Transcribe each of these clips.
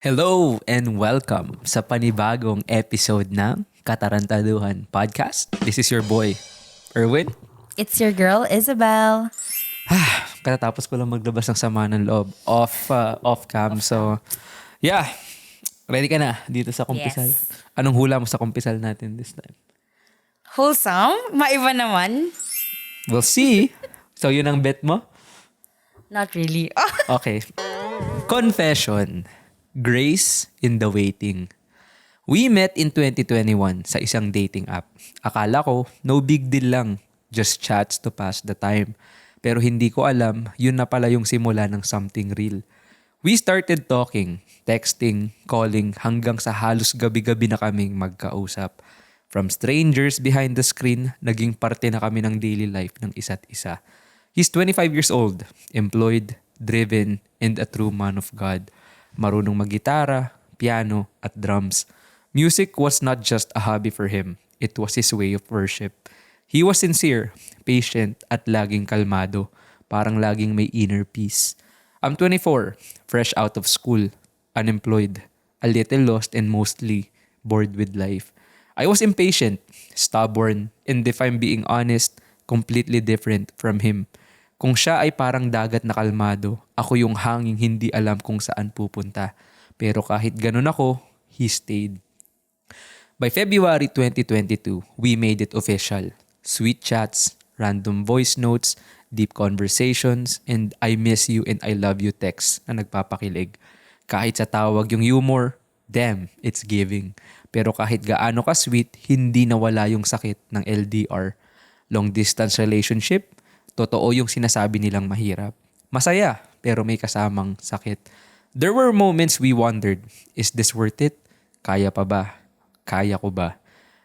Hello and welcome sa panibagong episode ng Katarantaduhan Podcast. This is your boy, Erwin. It's your girl, Isabel. Katatapos ko lang maglabas ng sama ng loob off cam. So, yeah. Ready ka na dito sa kumpisal? Yes. Anong hula mo sa kumpisal natin this time? Wholesome? Maiba naman? We'll see. So, yun ang bet mo? Not really. Okay. Confession. Grace in the waiting. We met in 2021 sa isang dating app. Akala ko, no big deal lang. Just chats to pass the time. Pero hindi ko alam, yun na pala yung simula ng something real. We started talking, texting, calling, hanggang sa halos gabi-gabi na kaming magkausap. From strangers behind the screen, naging parte na kami ng daily life ng isa't isa. He's 25 years old, employed, driven, and a true man of God. Marunong maggitara, piano, at drums. Music was not just a hobby for him. It was his way of worship. He was sincere, patient, at laging kalmado. Parang laging may inner peace. I'm 24, fresh out of school, unemployed, a little lost and mostly bored with life. I was impatient, stubborn, and if I'm being honest, completely different from him. Kung siya ay parang dagat na kalmado, ako yung hanging hindi alam kung saan pupunta. Pero kahit ganun ako, he stayed. By February 2022, we made it official. Sweet chats, random voice notes, deep conversations, and I miss you and I love you texts na nagpapakilig. Kahit sa tawag yung humor, damn, it's giving. Pero kahit gaano ka sweet, hindi nawala yung sakit ng LDR. Long distance relationship, totoo yung sinasabi nilang mahirap. Masaya, pero may kasamang sakit. There were moments we wondered, is this worth it? Kaya pa ba? Kaya ko ba?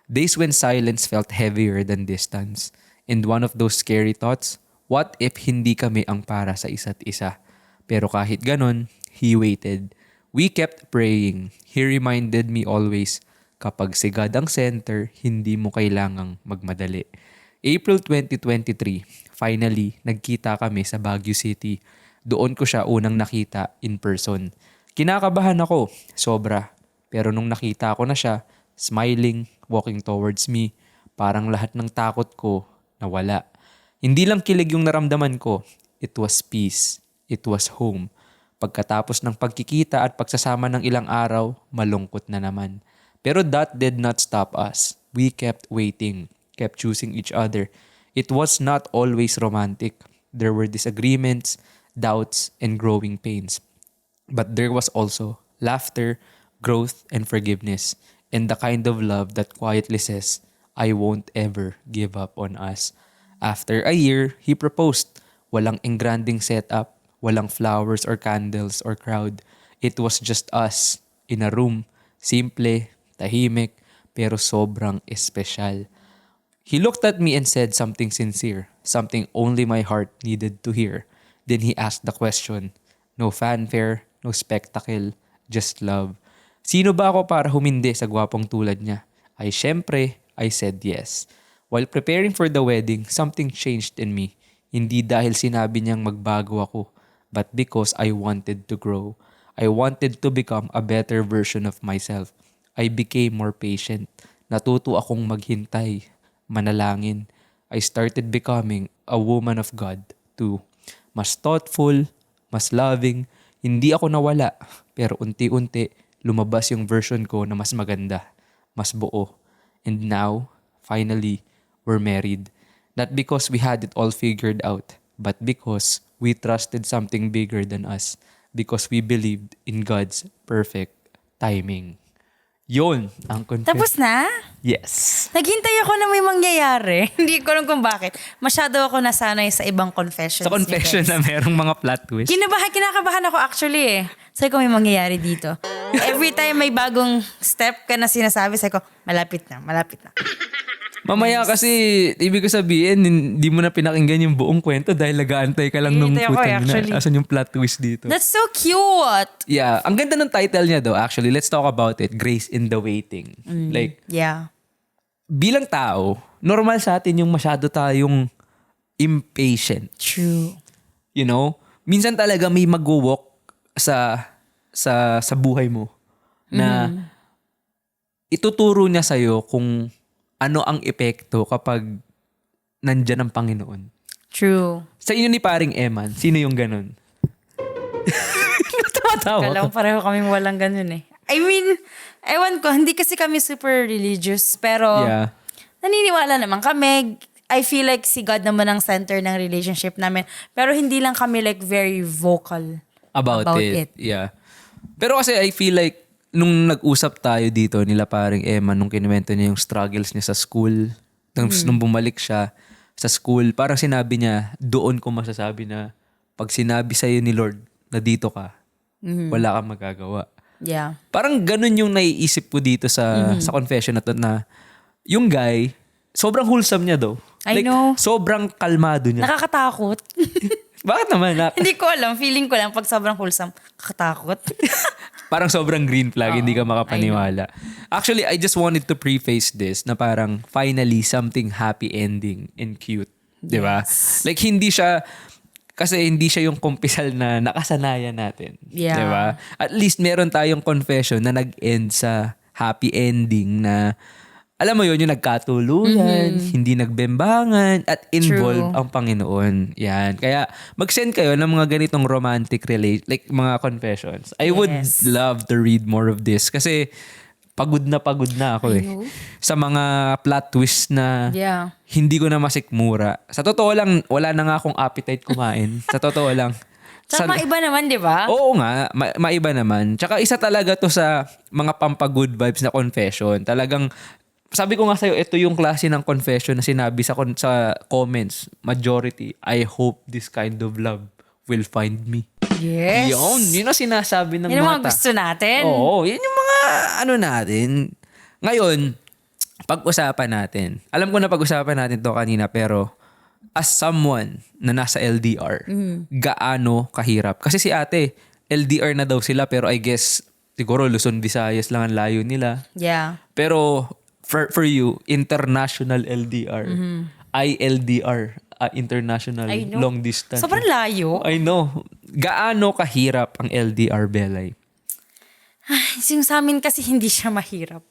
Days when silence felt heavier than distance. And one of those scary thoughts, what if hindi kami ang para sa isa't isa? Pero kahit ganun, he waited. We kept praying. He reminded me always, kapag si God ang center, hindi mo kailangang magmadali. April 2023, finally, nagkita kami sa Baguio City. Doon ko siya unang nakita in person. Kinakabahan ako, sobra. Pero nung nakita ko na siya, smiling, walking towards me, parang lahat ng takot ko nawala. Hindi lang kilig yung naramdaman ko, it was peace, it was home. Pagkatapos ng pagkikita at pagsasama ng ilang araw, malungkot na naman. Pero that did not stop us. We kept waiting, kept choosing each other. It was not always romantic. There were disagreements, doubts, and growing pains. But there was also laughter, growth, and forgiveness, and the kind of love that quietly says, I won't ever give up on us. After a year, he proposed. Walang engranding setup, walang flowers or candles or crowd. It was just us, in a room, simple, tahimik, pero sobrang espesyal. He looked at me and said something sincere, something only my heart needed to hear. Then he asked the question, no fanfare, no spectacle, just love. Sino ba ako para humindi sa gwapong tulad niya? Ay syempre, I said yes. While preparing for the wedding, something changed in me. Hindi dahil sinabi niyang magbago ako, but because I wanted to grow. I wanted to become a better version of myself. I became more patient. Natuto akong maghintay, manalangin. I started becoming a woman of God too. Mas thoughtful, mas loving. Hindi ako nawala, pero unti-unti lumabas yung version ko na mas maganda, mas buo. And now, finally, we're married. Not because we had it all figured out, but because we trusted something bigger than us. Because we believed in God's perfect timing. Yun ang confession. Tapos na? Yes. Naghintay ako na may mangyayari. Hindi ko alam kung bakit. Masyado ako nasanay sa ibang confessions. Sa confession na merong mga plot twist. Kinakabahan ako actually eh. Sabi ko may mangyayari dito. Every time may bagong step ka na sinasabi, sabi ko, malapit na, malapit na. Mamaya kasi, ibig ko sabihin, hindi mo na pinakinggan yung buong kwento dahil nag-aantay ka lang nung Hinihintay ako putang na. actually. Asan yung plot twist dito? That's so cute! Yeah, ang ganda ng title niya though. Actually, let's talk about it. Grace in the Waiting. Like, Yeah. bilang tao, normal sa atin yung masyado tayong impatient. True. You know? Minsan talaga may mag-walk sa sa buhay mo na ituturo niya sa'yo kung ano ang epekto kapag nandyan ang Panginoon. True. Sa inyo ni paring Eman, sino yung ganun? Tumatawa Kala ka. ko pareho kaming walang ganun eh. I mean, ewan ko, hindi kasi kami super religious, pero Yeah. naniniwala naman kami. I feel like si God naman ang center ng relationship namin. Pero hindi lang kami like very vocal About about it. it. Yeah. Pero kasi I feel like nung nag-usap tayo dito nila paring Emma nung kinuwento niya yung struggles niya sa school, nung bumalik siya sa school, parang sinabi niya, doon ko masasabi na pag sinabi sa'yo ni Lord na dito ka, wala kang magagawa. Yeah. Parang ganun yung naiisip ko dito sa confession na to na yung guy, sobrang wholesome niya daw. I know. Sobrang kalmado niya. Nakakatakot. Bakit naman? Hindi ko alam. Feeling ko lang pag sobrang wholesome, kakatakot. Parang sobrang green flag, hindi ka makapaniwala. Actually, I just wanted to preface this na parang finally something happy ending and cute. Di ba? Yes. Like hindi siya, kasi hindi siya yung kumpisal na nakasanayan natin. Yeah. Di ba? At least meron tayong confession na nag-end sa happy ending na alam mo yun, yung nagkatuluyan, hindi nagbembangan, at involved True. ang Panginoon. Yan. Kaya mag-send kayo ng mga ganitong romantic like mga confessions. I would Yes. love to read more of this kasi pagod na ako eh. know. Sa mga plot twist na Yeah. hindi ko na masikmura. Sa totoo lang, wala na nga akong appetite kumain. Sa totoo lang. Tsaka iba naman, di ba? Oo nga, maiba naman. Tsaka isa talaga to sa mga pampagood vibes na confession. Talagang, sabi ko nga sa'yo, ito yung klase ng confession na sinabi sa comments. Majority, I hope this kind of love will find me. Yes. Yun ang sinasabi ng Yun ang mga mga gusto natin. Oo, yun yung mga natin. Ngayon, pag-usapan natin. Alam ko na pag-usapan natin to kanina pero as someone na nasa LDR, gaano kahirap? Kasi si ate, LDR na daw sila pero I guess siguro Luzon, Visayas lang ang layo nila. Yeah. Pero for you, international LDR, ILDR, international I know. long distance. Sobrang layo. I know. Gaano kahirap ang LDR, Belay? Yung sa amin kasi hindi siya mahirap.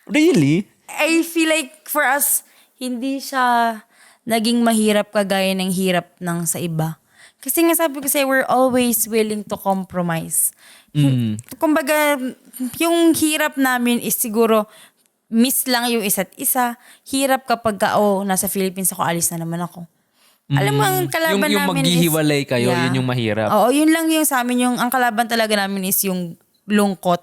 Really? I feel like for us, hindi siya naging mahirap kagaya ng hirap ng sa iba. Kasi nga sabi ko sa'yo, we're always willing to compromise. Kumbaga, yung hirap namin is siguro, miss lang yung isa't isa. Hirap kapag nasa Philippines ako, alis na naman ako. Alam mo, ang kalaban yung namin maghihiwalay is... kayo, yun yung mahirap. Oo, yun lang yung sa amin. Ang kalaban talaga namin is yung lungkot.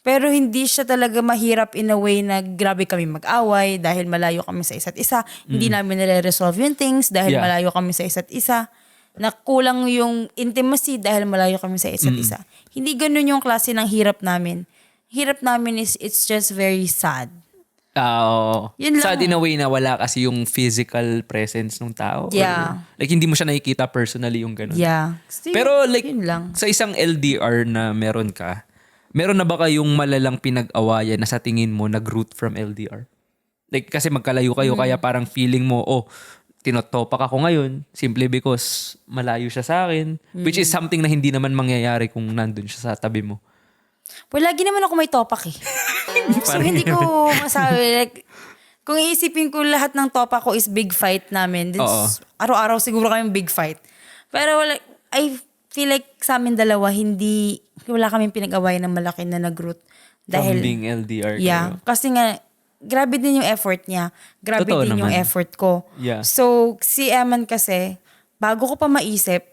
Pero hindi siya talaga mahirap in a way na grabe kami mag-away dahil malayo kami sa isa't isa. Hindi namin nare-resolve yung things dahil Yeah. malayo kami sa isa't isa. Nakulang yung intimacy dahil malayo kami sa isa't isa. Hindi ganun yung klase ng hirap namin. Hirap namin is it's just very sad. Oo. Yun lang. Sad in a way na wala kasi yung physical presence ng tao. Yeah. Or, like hindi mo siya nakikita personally yung ganun. Yeah. So, Pero like yun lang. sa isang LDR na meron ka, meron na ba kayong malalang pinag-awayan na sa tingin mo nag-root from LDR? Like kasi magkalayo kayo kaya parang feeling mo, tinotopak ako ngayon simply because malayo siya sa akin. Which is something na hindi naman mangyayari kung nandun siya sa tabi mo. Well, lagi naman ako may topak eh. So, hindi ko masabi. Like, kung iisipin ko lahat ng topak ko is big fight namin. This, araw-araw siguro kami big fight. Pero I feel like sa amin dalawa, wala kaming pinag-awayan ng malaki na nag-root. From being LDR kayo. Yeah. Kasi nga, grabe din yung effort niya. Grabe Totoo din yung naman. effort ko. Yeah. So, si Eman kasi, bago ko pa maisip,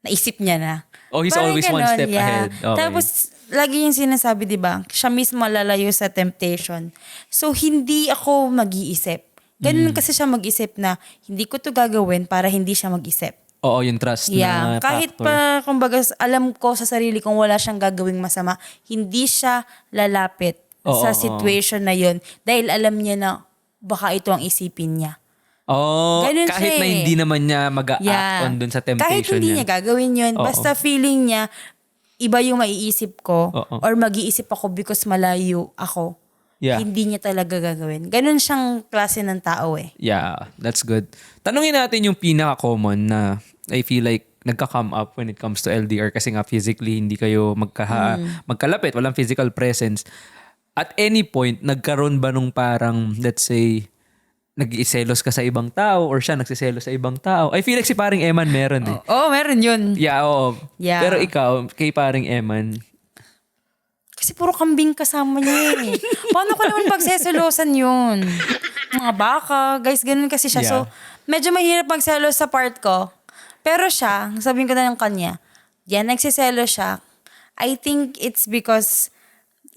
naisip niya na. Oh, he's Parang always one ganon, step ahead. Okay. Tapos, lagi yung sinasabi, di ba? Siya mismo lalayo sa temptation. So, hindi ako mag-iisip. Ganun kasi siya mag-isip na, hindi ko to gagawin para hindi siya mag-isip. Oo, yung trust Yeah. na Kahit factor. pa, kumbaga, alam ko sa sarili kong wala siyang gagawing masama, hindi siya lalapit Oo, sa situation na yun dahil alam niya na baka ito ang isipin niya. Ganun kahit siya na eh. hindi naman niya mag-a-act on dun sa temptation Kahit hindi niya gagawin yun, Oo. basta feeling niya, iba yung maiisip ko Oo. or mag-iisip ako because malayo ako. Yeah. Hindi niya talaga gagawin. Ganun siyang klase ng tao eh. Yeah, that's good. Tanungin natin yung pinaka-common na I feel like nagka-come up when it comes to LDR kasi nga physically hindi kayo magkalapit, walang physical presence. At any point, nagkaroon ba nung parang, let's say, nag-iselos ka sa ibang tao or siya nagsiselos sa ibang tao? I feel like si paring Eman meron eh. Oo, meron yun. Yeah, oo. Yeah. Pero ikaw, kay paring Eman, Kasi puro kambing kasama niya eh. Paano ko naman pagseselosan yun? Mga baka, guys, ganun kasi siya. Yeah. So, medyo mahirap magselos sa part ko. Pero siya, sabihin ko na ng kanya, yan, nagsiselos siya. I think it's because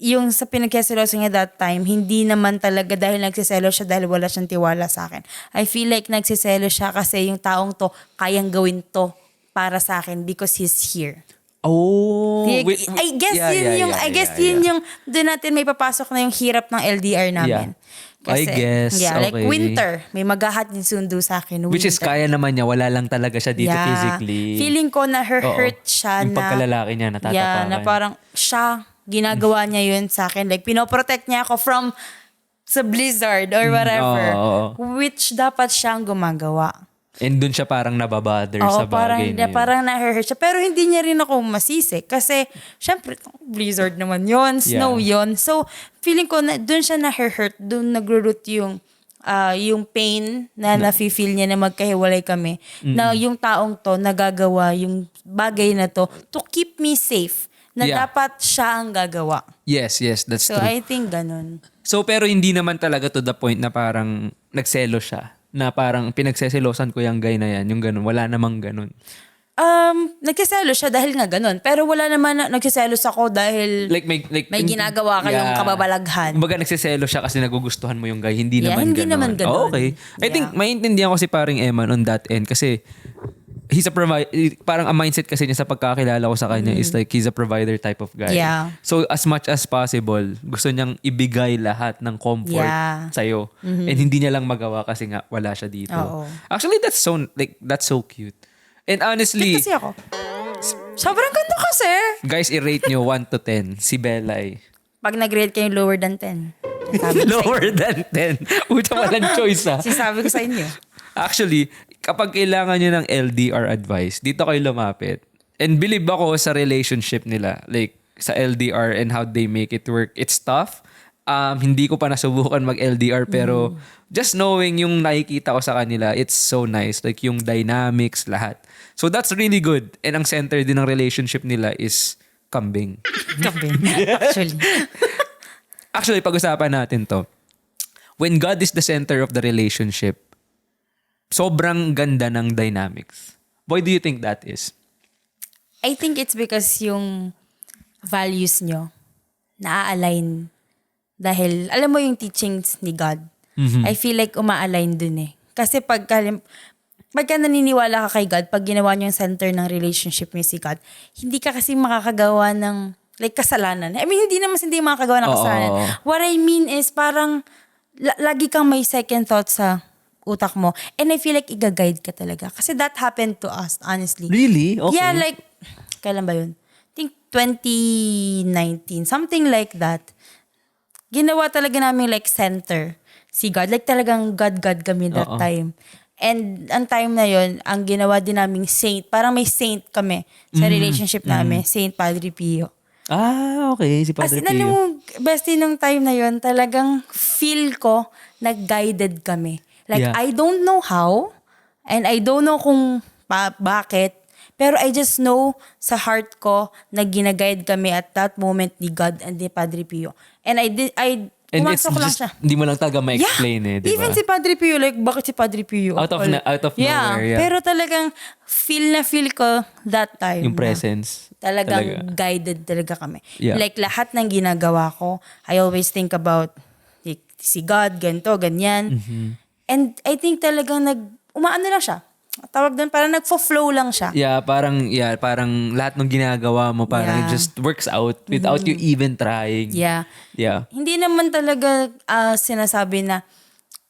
yung sa pinagkaselosan niya that time, hindi naman talaga dahil nagsiselos siya dahil wala siyang tiwala sa akin. I feel like nagsiselos siya kasi yung taong to, kayang gawin to para sa akin because he's here. oh. I guess yun yung doon natin may papasok na yung hirap ng LDR namin. Yeah. I guess, like okay. winter, may maghahat din sundo sa akin. Winter. Which is kaya naman niya, wala lang talaga siya dito physically. Feeling ko na Oo. hurt siya Yung na pagkalalaki niya, natatapakan. Yeah, na parang siya, ginagawa niya yun sa akin. Like, pinoprotect niya ako from sa blizzard or whatever. Oo. Which dapat siyang gumagawa. And dun siya parang nababother Oo, sa bagay na yun. parang na-hurt siya. Pero hindi niya rin ako masisi. Kasi, syempre, blizzard naman yon, snow yon. So, feeling ko na dun siya na-hurt. Dun nagro-root yung pain na nafe-feel niya na magkahiwalay kami. Na yung taong to nagagawa yung bagay na to keep me safe. Na dapat siya ang gagawa. Yes, that's So, true. I think ganun. So, pero hindi naman talaga to the point na parang nagselo siya. Na parang pinagseselosan ko yung guy na yan. Yung ganun. Wala namang ganun. Nagsiselos siya dahil nga ganun. Pero wala naman nagsiselos ako dahil Like may ginagawa kayong kababalaghan. Kumbaga nagsiselos siya kasi nagugustuhan mo yung guy. Hindi Yeah, naman hindi ganun. naman ganun. Oh, okay. I think maintindihan ko si paring Eman on that end kasi he's a parang ang mindset kasi niya sa pagkakilala ko sa kanya is like he's a provider type of guy. Yeah. So as much as possible, gusto niyang ibigay lahat ng comfort sa'yo. And hindi niya lang magawa kasi nga wala siya dito. Oo. Actually, that's so cute. And honestly, Kasi ako. Sobrang ganda kasi. guys, i-rate nyo 1 to 10 si Bella eh. Pag nag-rate kayo lower than 10. Sabi ko Lower than 10. Puta, walang choice ah. Sinasabi ko sa inyo. Actually, kapag kailangan nyo ng LDR advice, dito kayo lumapit. And believe ako sa relationship nila. Like, sa LDR and how they make it work. It's tough. Hindi ko pa nasubukan mag-LDR pero just knowing yung nakikita ko sa kanila, it's so nice. Like, yung dynamics, lahat. So, that's really good. And ang center din ng relationship nila is kambing. Kambing. Actually. Actually, pag-usapan natin to. When God is the center of the relationship, sobrang ganda ng dynamics. Why do you think that is? I think it's because yung values nyo na-align dahil alam mo yung teachings ni God. I feel like uma-align dun eh. Kasi pagka naniniwala ka kay God, pag ginawa nyo yung center ng relationship niyo si God, hindi ka kasi makakagawa ng like kasalanan. I mean, hindi naman hindi makakagawa ng kasalanan. What I mean is parang lagi kang may second thought sa utak mo. And I feel like i-guide ka talaga. Kasi that happened to us, honestly. Really? Okay. Yeah, like, kailan ba yun? I think 2019, something like that. Ginawa talaga namin like center si God. Like talagang God kami that time. And ang time na yun, ang ginawa din naming saint. Parang may saint kami sa relationship namin. Saint Padre Pio. Ah, okay. Si As Padre in, alam Pio. mo, bestie nung time na yun, talagang feel ko nag-guided kami. Like, Yeah. I don't know how, and I don't know kung bakit, pero I just know sa heart ko na ginaguide kami at that moment ni God and ni Padre Pio. And And it's pumasok lang just, siya. hindi mo lang talaga ma-explain eh, di ba? Even si Padre Pio, like, bakit si Padre Pio? Out of nowhere, yeah. Pero talagang feel ko that time. Yung presence. Talagang guided talaga kami. Yeah. Like lahat ng ginagawa ko, I always think about like, si God, ganito, ganyan. And I think talagang umaano lang siya. Tawag doon, parang nagfo-flow lang siya. Yeah, parang lahat ng ginagawa mo parang it just works out without you even trying. Yeah. Yeah. Hindi naman talaga sinasabi na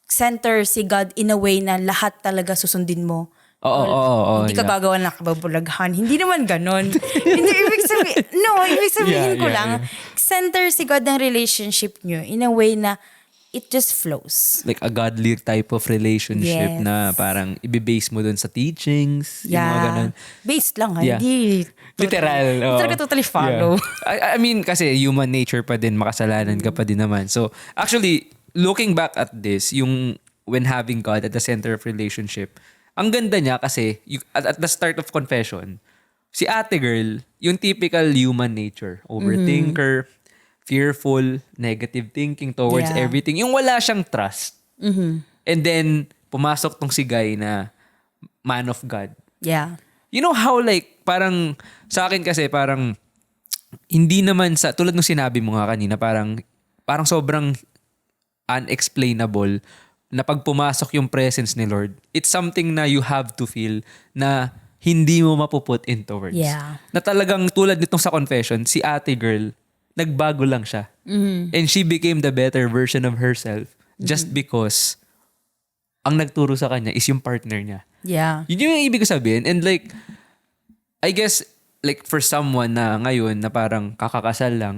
center si God in a way na lahat talaga susundin mo. Oo. Hindi ka gagawa ng kababulaghan. Hindi naman ganon. Hindi, ibig sabihin ko lang, center si God ng relationship nyo in a way na it just flows. Like a godly type of relationship Yes. na parang ibibase mo dun sa teachings. Yung mga ganun. Based lang ha. Yeah. Hindi Literal. Hindi talaga totally follow. Yeah. I mean, kasi human nature pa din, makasalanan ka pa din naman. So, actually, looking back at this, yung when having God at the center of relationship, ang ganda niya kasi, at the start of confession, si ate girl, yung typical human nature, overthinker, fearful, negative thinking towards Yeah. everything. Yung wala siyang trust. And then, pumasok tong si guy na man of God. Yeah. You know how like, parang, sa akin kasi parang, hindi naman sa, tulad ng sinabi mo nga kanina, parang sobrang unexplainable na pag pumasok yung presence ni Lord, it's something na you have to feel na hindi mo mapuput into words. Yeah. Na talagang tulad nitong sa confession, si ate girl, nagbago lang siya. And she became the better version of herself just because ang nagturo sa kanya is yung partner niya. Yeah. Yun yung ibig ko sabihin. And like, I guess, like for someone na ngayon na parang kakakasal lang,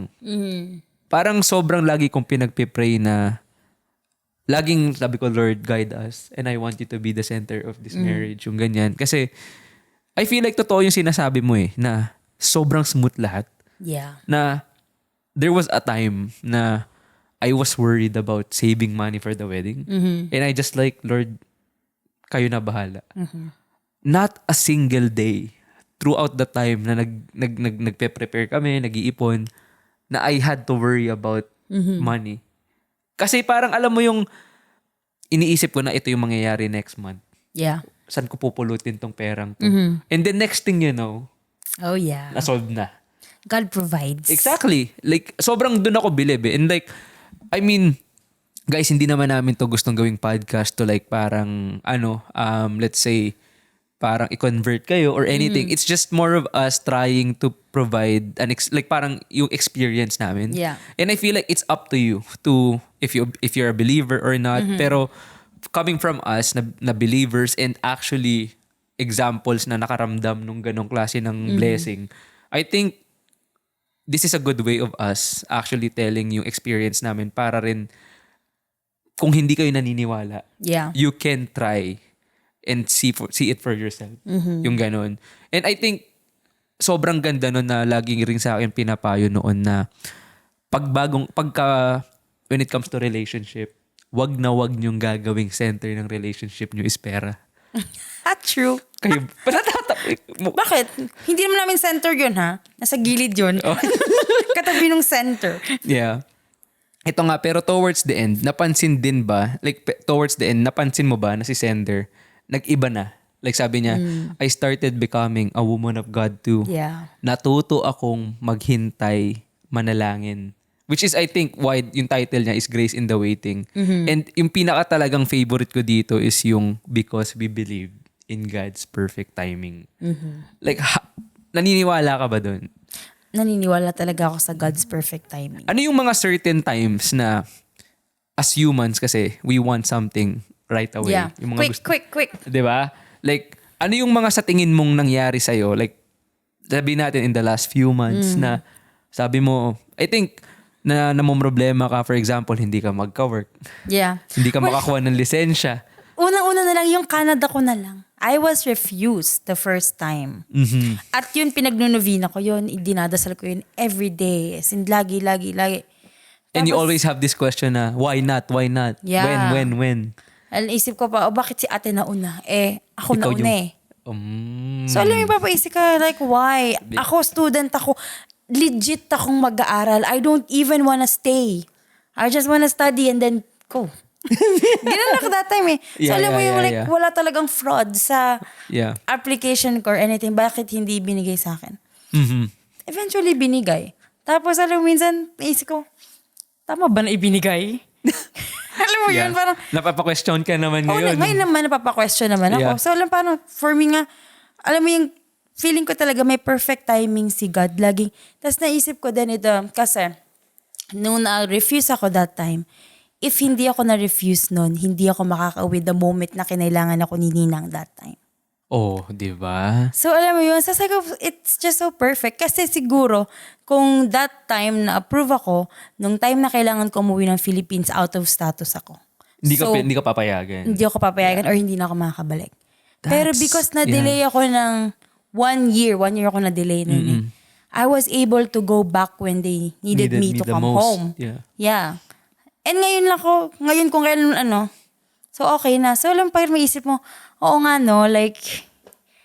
parang sobrang lagi kong pinagpipray na laging sabi ko, Lord, guide us and I want you to be the center of this marriage. Yung ganyan. Kasi I feel like totoo yung sinasabi mo na sobrang smooth lahat. Yeah. Na there was a time na I was worried about saving money for the wedding. And I just like, Lord, kayo na bahala. Not a single day throughout the time na nagpe-prepare kami, nag-iipon, na I had to worry about money. Kasi parang alam mo yung iniisip ko na ito yung mangyayari next month. Yeah. Saan ko pupulutin tong perang to? And the next thing you know, Oh yeah. na-solve na. God provides. Exactly. Like, sobrang dun ako believe And like, I mean, guys, hindi naman namin to gustong gawing podcast to like parang, let's say, parang i-convert kayo or anything. It's just more of us trying to provide like parang yung experience namin. Yeah. And I feel like it's up to you to, if you're a believer or not. Pero coming from us na believers and actually examples na nakaramdam nung ganong klase ng blessing, I think this is a good way of us actually telling yung experience namin para rin kung hindi kayo naniniwala, Yeah. you can try and see it for yourself. Yung ganon. And I think sobrang ganda nun na laging rin sa akin pinapayo noon na when it comes to relationship, wag na wag niyong gagawing center ng relationship niyo is pera. True. Kayo, Bakit? Hindi naman namin center yun ha. Nasa gilid yun. Katabi nung center. Yeah. Ito nga, pero towards the end, napansin din ba, like towards the end, napansin mo ba na si sender, nag-iba na? Like sabi niya, I started becoming a woman of God too. Yeah. Natuto akong maghintay, manalangin. Which is, I think, why yung title niya is Grace in the Waiting. And yung pinaka talagang favorite ko dito is yung Because We Believe in God's Perfect Timing. Like, naniniwala ka ba dun? Naniniwala talaga ako sa God's perfect timing. Ano yung mga certain times na as humans kasi we want something right away? Yeah. Yung mga Quick. 'Di ba? Like ano yung mga sa tingin mong nangyari sa like sabi natin in the last few months na sabi mo I think na namomroblema ka, for example, hindi ka magka-work. Yeah. Hindi ka makakuha ng lisensya. Unang-una na lang, yung Canada ko na lang. I was refused the first time. At yun, pinagnunovena ko yun. Dinadasal ko yun every day. As in, lagi. And you always have this question na, why not? Why not? Yeah. When? Alam, isip ko pa, bakit si ate nauna? Ako Ikaw nauna So, alam mo, papaisip ka, like, why? Ako, student ako. Legit akong mag-aaral. I don't even wanna stay. I just wanna study and then go. Ganun ako that time So, alam mo yung like, wala talagang fraud sa application ko or anything. Bakit hindi binigay sa akin? Eventually, binigay. Tapos, alam mo, minsan, isip ko, tama ba na ibinigay? Alam mo yun, parang... Napapa-question ka naman ngayon. Ngayon naman, napapa-question naman ako. So, alam, parang, for me nga, alam mo yung, feeling ko talaga may perfect timing si God. Laging, tapos naisip ko din ito, kasi, nung na-refuse ako that time, if hindi ako na-refuse nun, hindi ako makaka-uwi the moment na kinailangan ako ni Ninang that time. Oh, di ba? So, alam mo yun, sasabi ko, it's just so perfect. Kasi siguro, kung that time na-approve ako, nung time na kailangan ko umuwi ng Philippines, out of status ako. Hindi ka papayagan. Hindi ako papayagan or hindi na ako makakabalik. Pero That's- because na-delay ako ng 1 year ako na-delay nun eh. I was able to go back when they needed me to the come most. home. Yeah. And ngayon kung kailan so okay na. So alam pa rin maisip mo, oo nga no, like,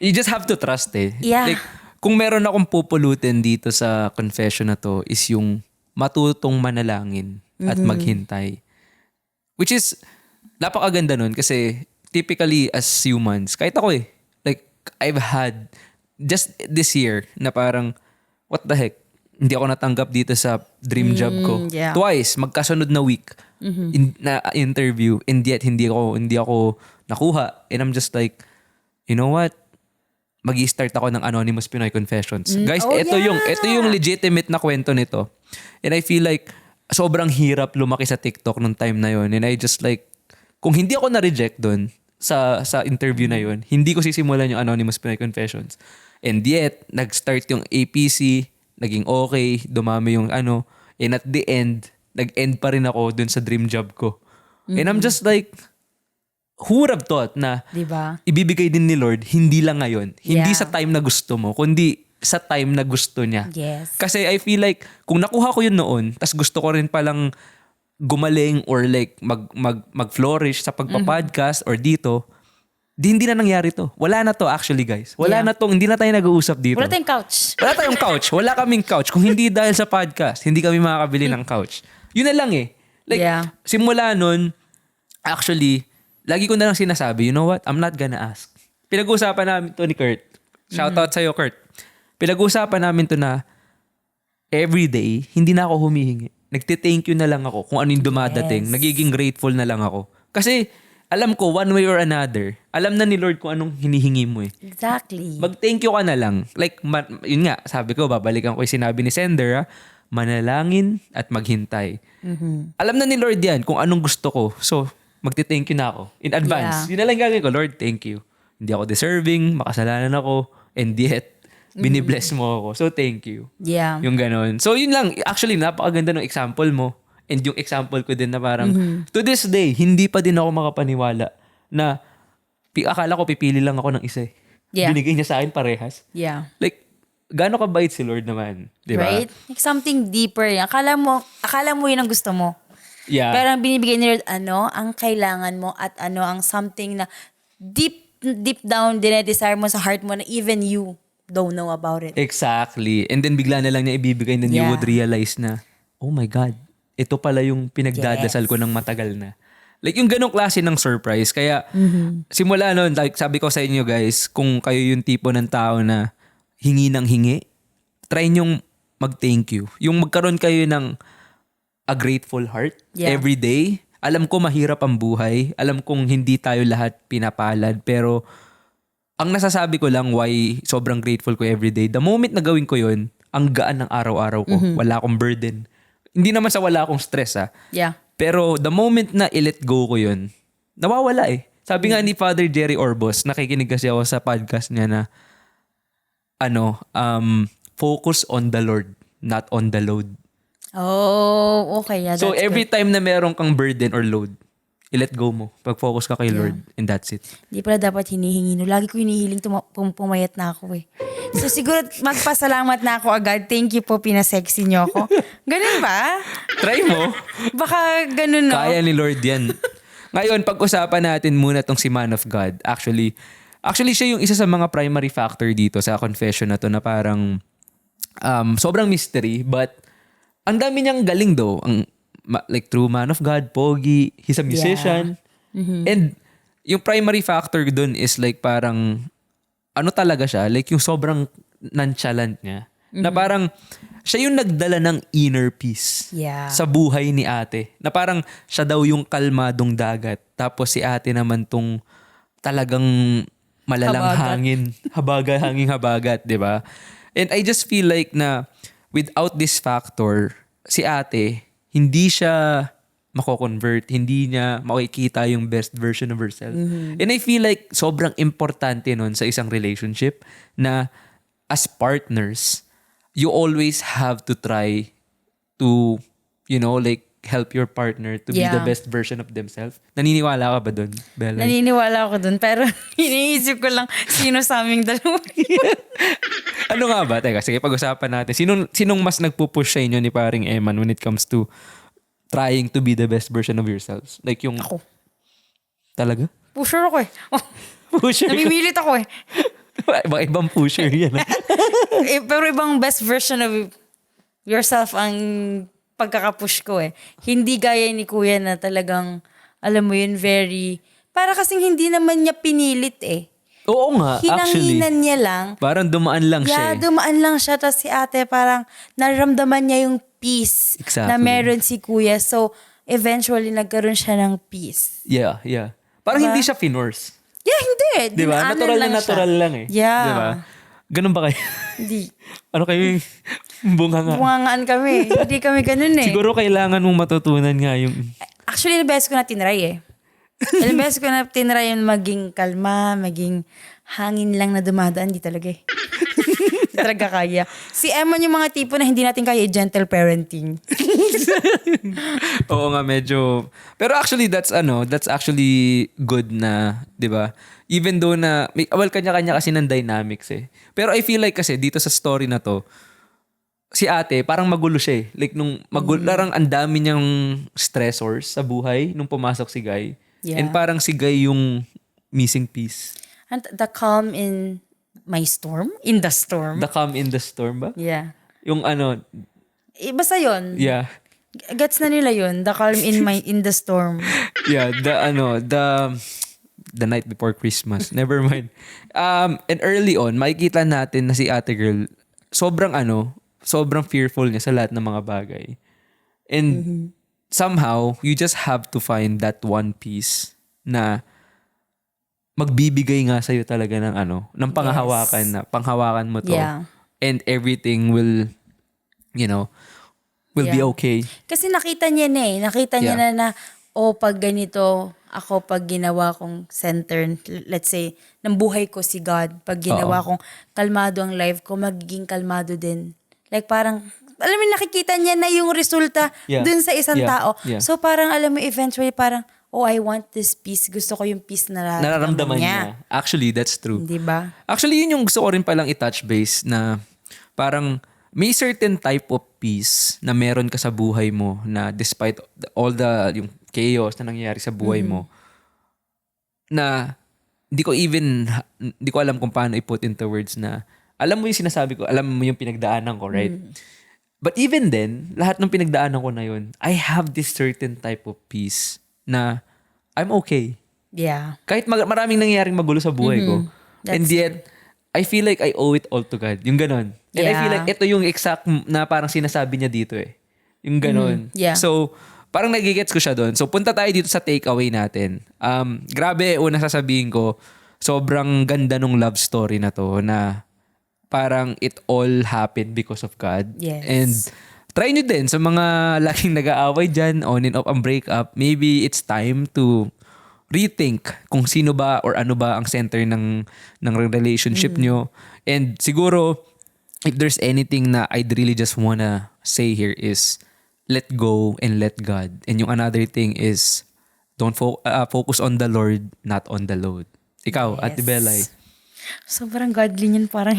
You just have to trust eh. Yeah. Like, kung meron akong pupulutin dito sa confession na to is yung matutong manalangin at maghintay. Which is, napakaganda nun kasi typically as humans, kahit ako like I've had just this year na parang, what the heck, hindi ako natanggap dito sa dream job ko. Yeah. Twice, magkasunod na week na interview and yet hindi ako nakuha. And I'm just like, you know what? Mag-i-start ako ng Anonymous Pinoy Confessions. Guys, Oh, ito yeah. yung legitimate na kwento nito. And I feel like sobrang hirap lumaki sa TikTok nung time na yon. And I just like, kung hindi ako na-reject doon sa interview na yon, hindi ko sisimulan yung Anonymous Pinoy Confessions. And yet, nag-start yung APC, naging okay, dumami yung and at the end, nag-end pa rin ako dun sa dream job ko. And I'm just like, who would have thought na diba? ibibigay din ni Lord, hindi lang ngayon. Hindi Yeah. sa time na gusto mo, kundi sa time na gusto niya. Yes. Kasi I feel like, kung nakuha ko yun noon, tas gusto ko rin palang gumaling or like mag-flourish sa pagpa-podcast or dito, hindi na nangyari to. Wala na to actually guys. Wala Yeah. na tong, hindi na tayo nag-uusap dito. Wala tayong couch. Wala tayong couch. Wala kaming couch. Kung hindi dahil sa podcast, hindi kami makakabili ng couch. Yun na lang eh. Like, Yeah. simula nun, actually, lagi ko na lang sinasabi, you know what? I'm not gonna ask. Pinag-uusapan namin to ni Kurt. Shoutout sa'yo, Kurt. Pinag-uusapan namin to na everyday, hindi na ako humihingi. Nagte-thank you na lang ako kung ano yung dumadating. Yes. Nagiging grateful na lang ako. Kasi, alam ko, one way or another, alam na ni Lord kung anong hinihingi mo eh. Exactly. Mag-thank you ka na lang. Like, yun nga, sabi ko, babalikan ko yung sinabi ni Sender, manalangin at maghintay. Alam na ni Lord yan kung anong gusto ko. So, magti-thank you na ako in advance. Yeah. Yun na lang gagawin ko, Lord, thank you. Hindi ako deserving, makasalanan ako, and yet, binibless mo ako. So, thank you. Yeah. Yung ganon. So, yun lang. Actually, napakaganda ng example mo. And yung example ko din na parang, to this day, hindi pa din ako makapaniwala na akala ko pipili lang ako ng isa eh. Yeah. Binigay niya sa akin parehas. Yeah. Like, gaano kabait si Lord naman. Di ba? Right? Like something deeper. Akala mo yun ang gusto mo. Yeah. Pero ang binibigay ni Lord, ang kailangan mo at ang something na deep down dinedesire mo sa heart mo na even you don't know about it. Exactly. And then bigla na lang niya ibibigay and then you Yeah. would realize na, oh my God, ito pala yung pinagdadasal Yes. ko ng matagal na. Like yung ganong klase ng surprise. Kaya simula nun, like sabi ko sa inyo guys, kung kayo yung tipo ng tao na hingi ng hingi, try nyong mag-thank you. Yung magkaroon kayo ng a grateful heart Yeah. every day. Alam ko mahirap ang buhay. Alam kong hindi tayo lahat pinapalad. Pero ang nasasabi ko lang why sobrang grateful ko every day, the moment na gawin ko yun, ang gaan ng araw-araw ko. Wala akong burden. Hindi naman sa wala akong stress Yeah. Pero the moment na i-let go ko yun, nawawala eh. Sabi nga ni Father Jerry Orbos, nakikinig kasi ako sa podcast niya na focus on the Lord, not on the load. Oh, okay. Yeah, So that's every good. time na meron kang burden or load, i-let go mo. Pag-focus ka kay Lord and that's it. Di pala dapat hinihingi. No? Lagi ko hinihiling pumayat na ako eh. So siguro magpasalamat na ako agad. Thank you po, pinasexy niyo ako. Ganun ba? Try mo. Baka ganun, no? Kaya ni Lord yan. Ngayon, pag-usapan natin muna tong si Man of God. Actually, siya yung isa sa mga primary factor dito sa confession na to na parang sobrang mystery but ang dami niyang galing though. Like true man of God, pogi, he's a musician. And yung primary factor dun is like parang ano talaga siya, like yung sobrang nonchalant niya. Na parang siya yung nagdala ng inner peace Yeah. sa buhay ni ate. Na parang siya daw yung kalmadong dagat. Tapos si ate naman tong talagang malalang Habagat. hanging habagat, di ba? And I just feel like na without this factor, si ate, hindi siya mako-convert, hindi niya makikita yung best version of herself. And I feel like sobrang importante nun sa isang relationship na as partners, you always have to try to, like help your partner to be the Yeah. best version of themselves. Naniniwala ka ba dun, Bella? Naniniwala ako dun, pero iniisip ko lang sino sa aming dalawa. Ano nga ba? Teka, sige, pag-usapan natin. Sinong mas nagpupush sa inyo ni paring Eman when it comes to trying to be the best version of yourselves? Like yung... Ako. Talaga? Pusher ako eh. Pusher ka? Namimilit ako eh. Ibang pusher yan. Pero ibang best version of yourself ang pagkakapush ko eh. Hindi gaya ni Kuya na talagang, alam mo yun, very... Para kasing hindi naman niya pinilit eh. Oo nga, actually. Hinanghinan niya lang. Parang dumaan lang siya eh. Dumaan lang siya. Tapos si ate parang naramdaman niya yung peace Exactly. na meron si Kuya. So, eventually, nagkaroon siya ng peace. Yeah. Parang Diba? hindi siya finors. Yeah, hindi. Di ba? Dinaanan Natural na lang natural siya. lang eh. Yeah. Di ba? Ganun ba kayo? Hindi. Ano kayo yung bunga nga? Bungangaan kami. Hindi kami ganun eh. Siguro kailangan mong matutunan nga yung... Actually, ilang beses ko na tinry eh. Ilang beses ko na tinry yung maging kalma, maging hangin lang na dumadaan. Hindi talaga eh. Hindi talaga kaya. Si Eman yung mga tipo na hindi natin kaya gentle parenting. Oo nga, medyo... Pero actually, that's actually good na, di ba? Even though na, kanya-kanya kasi ng dynamics eh. Pero I feel like kasi dito sa story na to, si ate, parang magulo siya eh. Like parang ang dami niyang stressors sa buhay nung pumasok si Guy. Yeah. And parang si Guy yung missing piece. And the calm in my storm? In the storm? The calm in the storm ba? Yeah. Yung Basta yun. yeah. Gets na nila yun. The calm in the storm. Yeah, the night before Christmas. Never mind. And early on, makikita natin na si ate girl, sobrang fearful niya sa lahat ng mga bagay. And somehow, you just have to find that one piece na magbibigay nga sa'yo talaga ng panghahawakan na, panghawakan mo to. Yeah. And everything will be Yeah. okay. Kasi nakita niya na eh. Nakita niya Yeah. na pag ganito, ako pag ginawa kong center, let's say, ng buhay ko si God, pag ginawa kong kalmado ang life ko, magiging kalmado din. Like parang, alam mo, nakikita niya na yung resulta Yeah. dun sa isang Yeah. tao. Yeah. So parang, alam mo, eventually parang, I want this peace. Gusto ko yung peace na Nararamdaman niya. Actually, that's true. Di ba? Actually, yun yung gusto ko rin palang i-touch base na parang may certain type of peace na meron ka sa buhay mo na despite all yung chaos na nangyayari sa buhay mo na hindi ko alam kung paano i-put into words na alam mo yung sinasabi ko, alam mo yung pinagdaanan ko, right? But even then, lahat ng pinagdaanan ko na yun, I have this certain type of peace na I'm okay. Yeah. Kahit maraming nangyayaring magulo sa buhay ko. And That's yet, I feel like I owe it all to God. Yung ganon. And I feel like ito yung exact na parang sinasabi niya dito eh. Yung ganon. Yeah. So, parang nagigets ko siya doon. So, punta tayo dito sa takeaway natin. Grabe, una sasabihin ko, sobrang ganda nung love story na to na parang it all happened because of God. Yes. And try nyo din sa mga laging nag-aaway dyan, on and off ang breakup, maybe it's time to rethink kung sino ba or ano ba ang center ng relationship nyo. And siguro, if there's anything na I'd really just wanna say here is, let go and let God. And yung another thing is, don't focus on the Lord, not on the load. Ikaw, Yes. Ate Belay. Sobrang godly niyan. Parang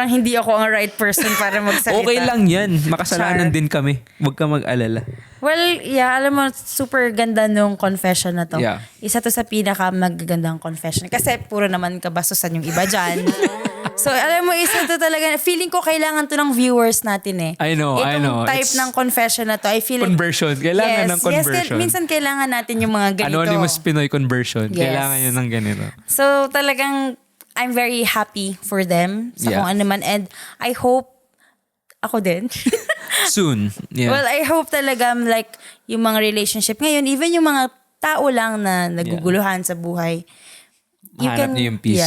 hindi ako ang right person para magsalita. Okay lang yan. Makasalanan Char. din kami. Huwag ka mag-alala. Well, yeah, alam mo, super ganda nung confession na to. Yeah. Isa to sa pinaka magagandang confession. Kasi puro naman kabastusan yung iba dyan. So, alam mo, isa to talaga, feeling ko kailangan to ng viewers natin eh. I know. Itong type It's ng confession na to, I feel like... conversion. Kailangan ng conversion. Yes, minsan kailangan natin yung mga ganito. Anonymous Pinoy conversion. Yes. Kailangan yun ng ganito. So, talagang, I'm very happy for them sa Yeah. kung ano man. And I hope, ako din. Soon. Yeah. Well, I hope talaga like yung mga relationship ngayon, even yung mga tao lang na naguguluhan sa buhay, Mahanap niyo yung peace.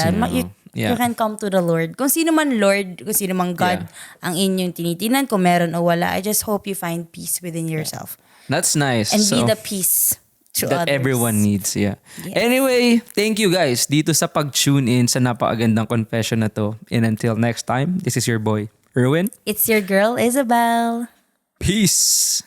You can come to the Lord. Kung sino man Lord, kung sino man God ang inyong tinitinan, kung meron o wala, I just hope you find peace within yourself. That's nice. And So, be the peace to that others. everyone needs, yeah. Yes. Anyway, thank you guys dito sa pag-tune in sa napakagandang confession na to. And until next time, this is your boy, Erwin. It's your girl, Isabel. Peace!